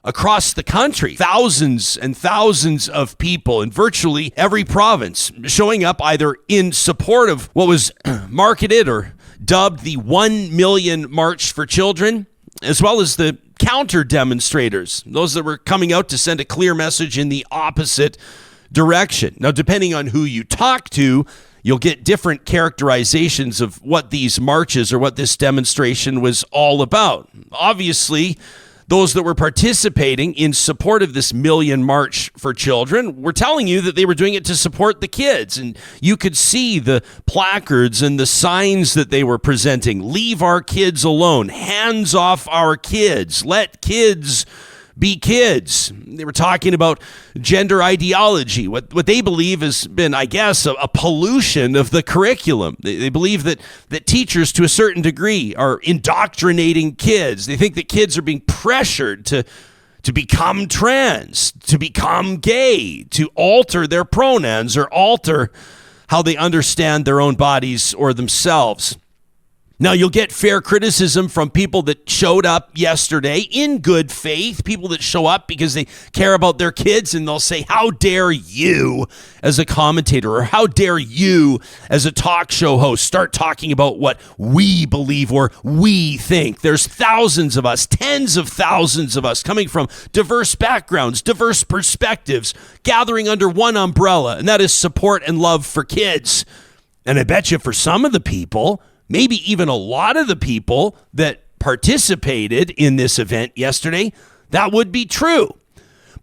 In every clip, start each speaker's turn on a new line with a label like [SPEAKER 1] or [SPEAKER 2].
[SPEAKER 1] across the country. Thousands and thousands of people in virtually every province showing up either in support of what was marketed or dubbed the 1 million March for Children, as well as the counter demonstrators, those that were coming out to send a clear message in the opposite direction. Now, depending on who you talk to, you'll get different characterizations of what these marches or what this demonstration was all about. Obviously, those that were participating in support of this million March for Children were telling you that they were doing it to support the kids. And you could see the placards and the signs that they were presenting. Leave our kids alone. Hands off our kids. Let kids be kids. They were talking about gender ideology, what they believe has been, I guess, a pollution of the curriculum. They believe that teachers, to a certain degree, are indoctrinating kids. They think that kids are being pressured to become trans, to become gay, to alter their pronouns or alter how they understand their own bodies or themselves. Now, you'll get fair criticism from people that showed up yesterday in good faith, people that show up because they care about their kids, and they'll say, how dare you as a commentator, or how dare you as a talk show host start talking about what we believe or we think. There's thousands of us, tens of thousands of us coming from diverse backgrounds, diverse perspectives, gathering under one umbrella, and that is support and love for kids. And I bet you for some of the people, maybe even a lot of the people that participated in this event yesterday, that would be true.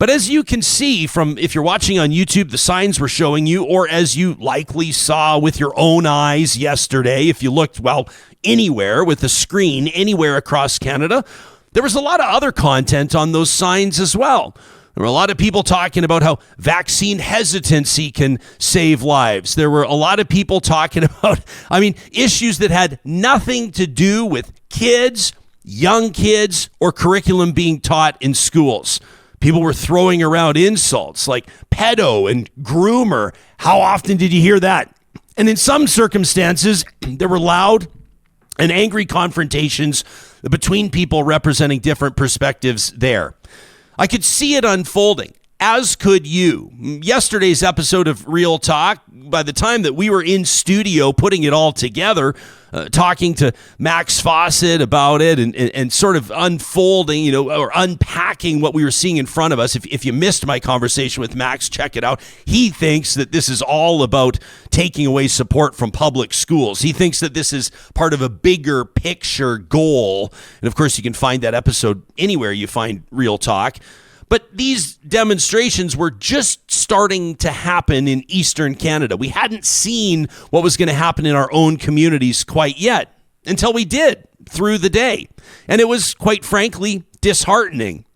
[SPEAKER 1] But as you can see from, if you're watching on YouTube, the signs we're showing you, or as you likely saw with your own eyes yesterday, if you looked, well, anywhere with a screen, anywhere across Canada, there was a lot of other content on those signs as well. There were a lot of people talking about how vaccine hesitancy can save lives. There were a lot of people talking about, issues that had nothing to do with kids, young kids, or curriculum being taught in schools. People were throwing around insults like pedo and groomer. How often did you hear that? And in some circumstances, there were loud and angry confrontations between people representing different perspectives there. I could see it unfolding, as could you. Yesterday's episode of Real Talk, by the time that we were in studio putting it all together, talking to Max Fawcett about it and sort of unfolding, or unpacking what we were seeing in front of us. If you missed my conversation with Max, check it out. He thinks that this is all about taking away support from public schools. He thinks that this is part of a bigger picture goal. And of course, you can find that episode anywhere you find Real Talk. But these demonstrations were just starting to happen in Eastern Canada. We hadn't seen what was going to happen in our own communities quite yet, until we did through the day. And it was, quite frankly, disheartening.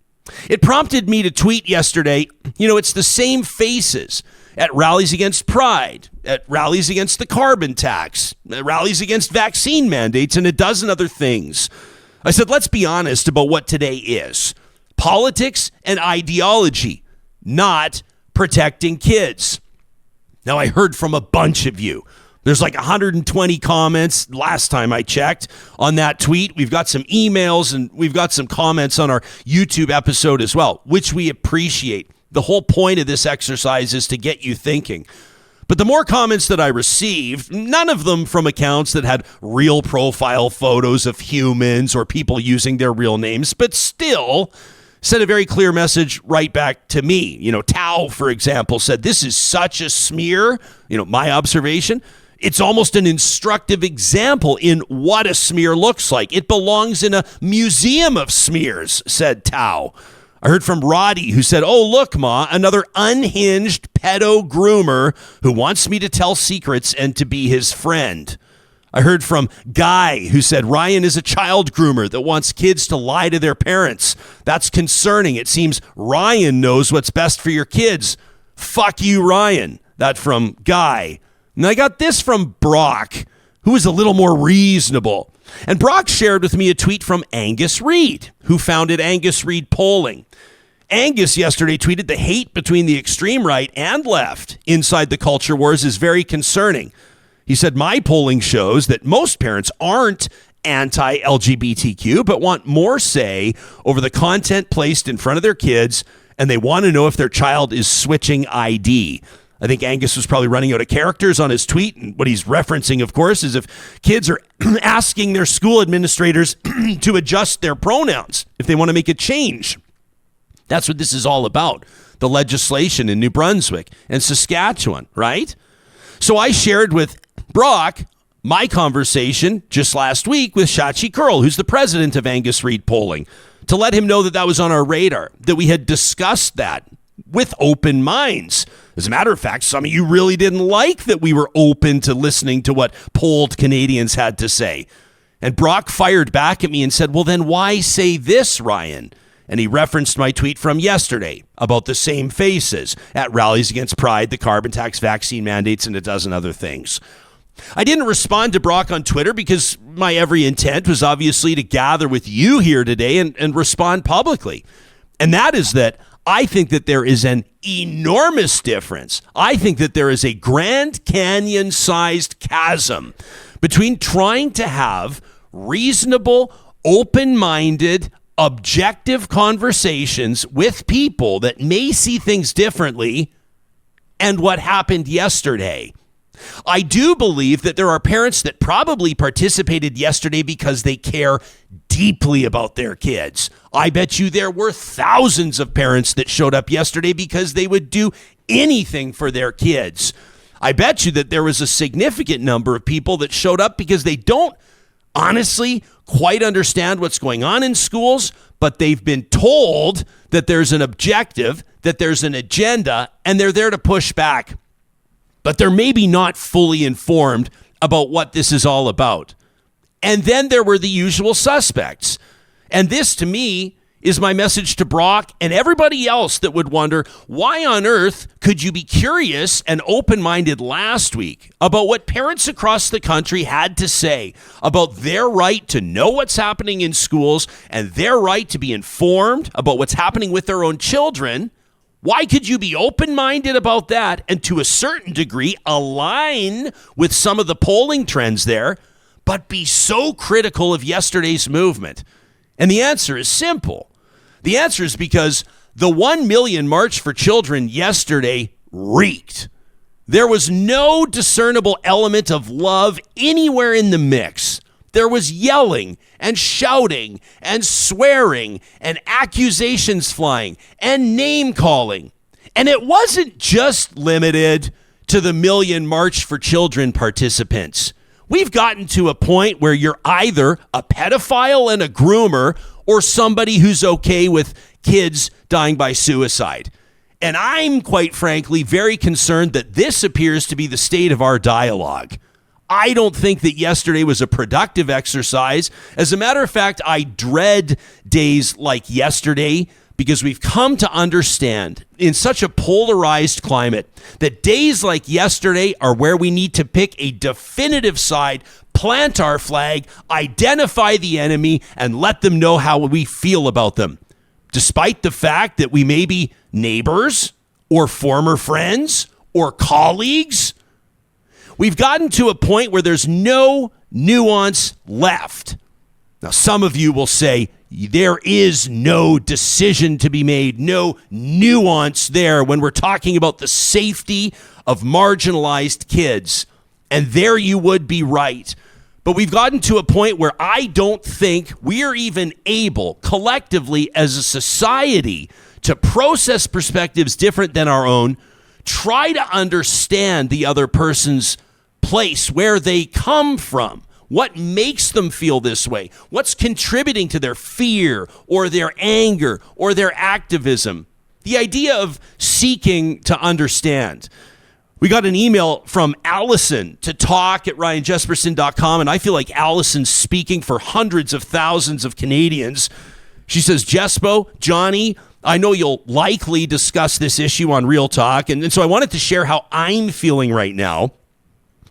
[SPEAKER 1] It prompted me to tweet yesterday, it's the same faces at rallies against pride, at rallies against the carbon tax, at rallies against vaccine mandates, and a dozen other things. I said, let's be honest about what today is. Politics and ideology, not protecting kids. Now, I heard from a bunch of you. There's like 120 comments last time I checked on that tweet. We've got some emails and we've got some comments on our YouTube episode as well, which we appreciate. The whole point of this exercise is to get you thinking. But the more comments that I received, none of them from accounts that had real profile photos of humans or people using their real names, but still sent a very clear message right back to me. Tao, for example, said, this is such a smear. My observation, it's almost an instructive example in what a smear looks like. It belongs in a museum of smears, said Tao. I heard from Roddy, who said, oh, look, Ma, another unhinged pedo groomer who wants me to tell secrets and to be his friend. I heard from Guy, who said Ryan is a child groomer that wants kids to lie to their parents. That's concerning. It seems Ryan knows what's best for your kids. Fuck you, Ryan. That from Guy. And I got this from Brock, who is a little more reasonable. And Brock shared with me a tweet from Angus Reid, who founded Angus Reid Polling. Angus yesterday tweeted, the hate between the extreme right and left inside the culture wars is very concerning. He said, my polling shows that most parents aren't anti-LGBTQ, but want more say over the content placed in front of their kids, and they want to know if their child is switching ID. I think Angus was probably running out of characters on his tweet, and what he's referencing, of course, is if kids are asking their school administrators to adjust their pronouns, if they want to make a change. That's what this is all about, the legislation in New Brunswick and Saskatchewan, right? So I shared with Brock my conversation just last week with Shachi Curl, who's the president of Angus Reid Polling, to let him know that that was on our radar, that we had discussed that with open minds. As a matter of fact, some of you really didn't like that we were open to listening to what polled Canadians had to say. And Brock fired back at me and said, well, then why say this, Ryan? And he referenced my tweet from yesterday about the same faces at rallies against Pride, the carbon tax, vaccine mandates, and a dozen other things. I didn't respond to Brock on Twitter because my every intent was obviously to gather with you here today and respond publicly. And that is that I think that there is an enormous difference. I think that there is a Grand Canyon-sized chasm between trying to have reasonable, open-minded, objective conversations with people that may see things differently and what happened yesterday. I do believe that there are parents that probably participated yesterday because they care deeply about their kids. I bet you there were thousands of parents that showed up yesterday because they would do anything for their kids. I bet you that there was a significant number of people that showed up because they don't honestly quite understand what's going on in schools, but they've been told that there's an objective, that there's an agenda, and they're there to push back. But they're maybe not fully informed about what this is all about. And then there were the usual suspects. And this, to me, is my message to Brock and everybody else that would wonder, why on earth could you be curious and open-minded last week about what parents across the country had to say about their right to know what's happening in schools and their right to be informed about what's happening with their own children? Why could you be open-minded about that and to a certain degree align with some of the polling trends there, but be so critical of yesterday's movement? And the answer is simple. The answer is because the 1 million March for Children yesterday reeked. There was no discernible element of love anywhere in the mix. There was yelling and shouting and swearing and accusations flying and name calling. And it wasn't just limited to the Million March for Children participants. We've gotten to a point where you're either a pedophile and a groomer or somebody who's okay with kids dying by suicide. And I'm, quite frankly, very concerned that this appears to be the state of our dialogue. I don't think that yesterday was a productive exercise. As a matter of fact, I dread days like yesterday because we've come to understand in such a polarized climate that days like yesterday are where we need to pick a definitive side, plant our flag, identify the enemy, and let them know how we feel about them. Despite the fact that we may be neighbors or former friends or colleagues, we've gotten to a point where there's no nuance left. Now, some of you will say there is no decision to be made, no nuance there when we're talking about the safety of marginalized kids. And there you would be right. But we've gotten to a point where I don't think we're even able collectively as a society to process perspectives different than our own, try to understand the other person's place, where they come from, what makes them feel this way, what's contributing to their fear or their anger or their activism. The idea of seeking to understand. We got an email from Allison to talk@ryanjesperson.com, and I feel like Allison's speaking for hundreds of thousands of Canadians. She says, Jespo, Johnny, I know you'll likely discuss this issue on Real Talk, and so I wanted to share how I'm feeling right now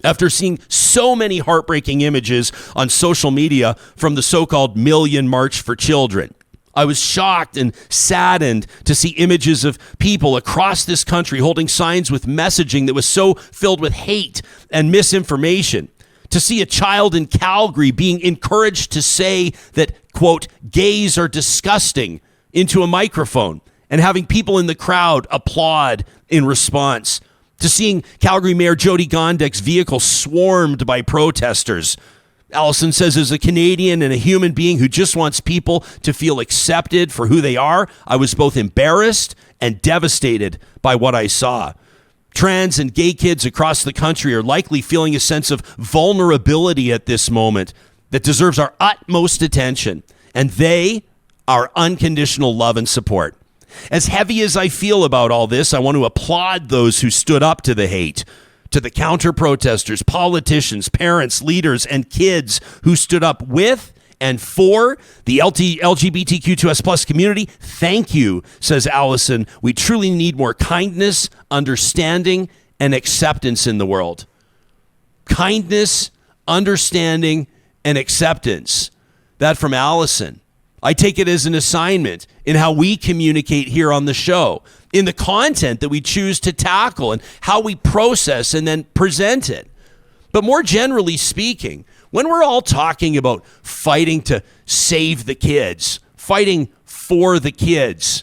[SPEAKER 1] after seeing so many heartbreaking images on social media from the so-called Million March for Children. I was shocked and saddened to see images of people across this country holding signs with messaging that was so filled with hate and misinformation, To see a child in Calgary being encouraged to say that, quote, gays are disgusting into a microphone and having people in the crowd applaud in response. To seeing Calgary Mayor Jody Gondek's vehicle swarmed by protesters. Allison says, as a Canadian and a human being who just wants people to feel accepted for who they are, I was both embarrassed and devastated by what I saw. Trans and gay kids across the country are likely feeling a sense of vulnerability at this moment that deserves our utmost attention, and they are unconditional love and support. As heavy as I feel about all this, I want to applaud those who stood up to the hate, to the counter-protesters, politicians, parents, leaders, and kids who stood up with and for the LGBTQ2S plus community. Thank you, says Allison. We truly need more kindness, understanding, and acceptance in the world. Kindness, understanding, and acceptance. That from Allison. I take it as an assignment in how we communicate here on the show, in the content that we choose to tackle and how we process and then present it. But more generally speaking, when we're all talking about fighting to save the kids, fighting for the kids,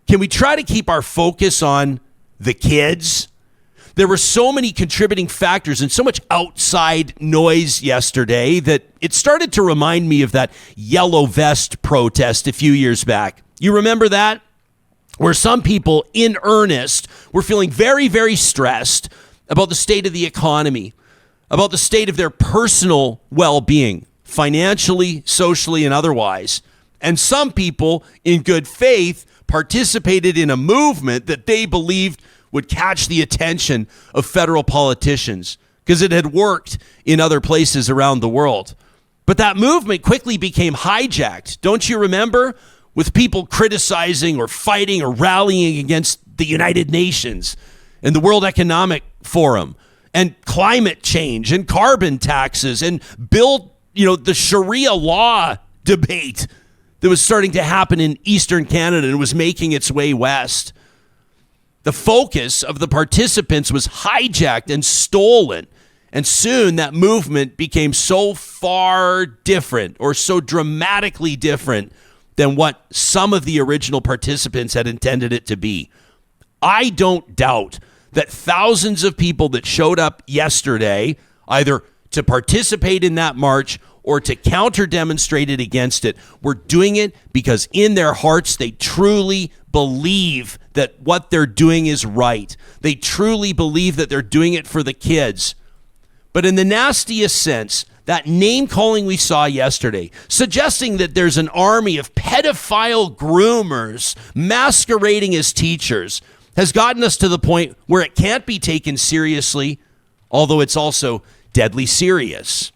[SPEAKER 1] can we try to keep our focus on the kids? There were so many contributing factors and so much outside noise yesterday that it started to remind me of that yellow vest protest a few years back. You remember that? Where some people in earnest were feeling very, very stressed about the state of the economy, about the state of their personal well-being, financially, socially, and otherwise. And some people, in good faith, participated in a movement that they believed would catch the attention of federal politicians because it had worked in other places around the world. But that movement quickly became hijacked, don't you remember? With people criticizing or fighting or rallying against the United Nations and the World Economic Forum and climate change and carbon taxes and the Sharia law debate that was starting to happen in Eastern Canada and was making its way west. The focus of the participants was hijacked and stolen. And soon that movement became so far different or so dramatically different than what some of the original participants had intended it to be. I don't doubt that thousands of people that showed up yesterday, either to participate in that march or to counter-demonstrate it against it, were doing it because in their hearts they truly believe that what they're doing is right. They truly believe that they're doing it for the kids. But in the nastiest sense, that name-calling we saw yesterday, suggesting that there's an army of pedophile groomers masquerading as teachers, has gotten us to the point where it can't be taken seriously, although it's also deadly serious.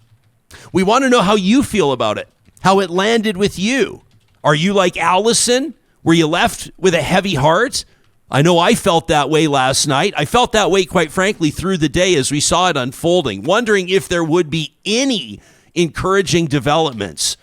[SPEAKER 1] We want to know how you feel about it, how it landed with you. Are you like Allison? Were you left with a heavy heart? I know I felt that way last night. I felt that way, quite frankly, through the day as we saw it unfolding, wondering if there would be any encouraging developments.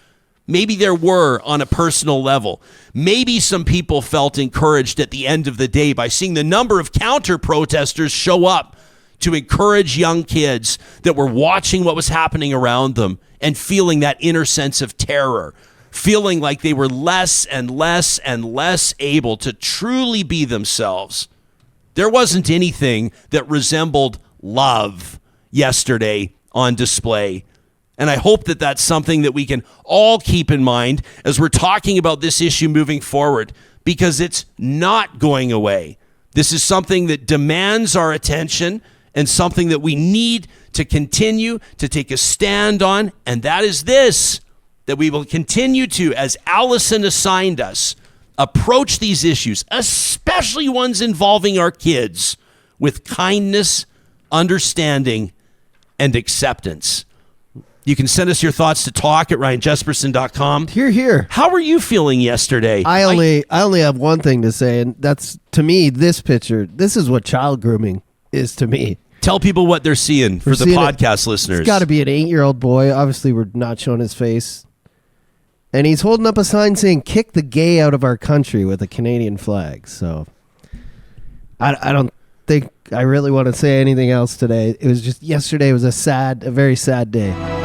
[SPEAKER 1] Maybe there were on a personal level. Maybe some people felt encouraged at the end of the day by seeing the number of counter-protesters show up to encourage young kids that were watching what was happening around them and feeling that inner sense of terror, feeling like they were less and less and less able to truly be themselves. There wasn't anything that resembled love yesterday on display. And I hope that that's something that we can all keep in mind as we're talking about this issue moving forward, because it's not going away. This is something that demands our attention and something that we need to continue to take a stand on. And that is this, that we will continue to, as Allison assigned us, approach these issues, especially ones involving our kids, with kindness, understanding, and acceptance. You can send us your thoughts to talk@ryanjesperson.com.
[SPEAKER 2] Here.
[SPEAKER 1] How were you feeling yesterday?
[SPEAKER 2] I only have one thing to say, and that's, to me, this picture. This is what child grooming is to me.
[SPEAKER 1] Tell people what they're seeing for the podcast listeners.
[SPEAKER 2] It's got to be an 8-year-old boy. Obviously, we're not showing his face. And he's holding up a sign saying, "Kick the gay out of our country," with a Canadian flag. So, I don't think I really want to say anything else today. It was just yesterday was a very sad day.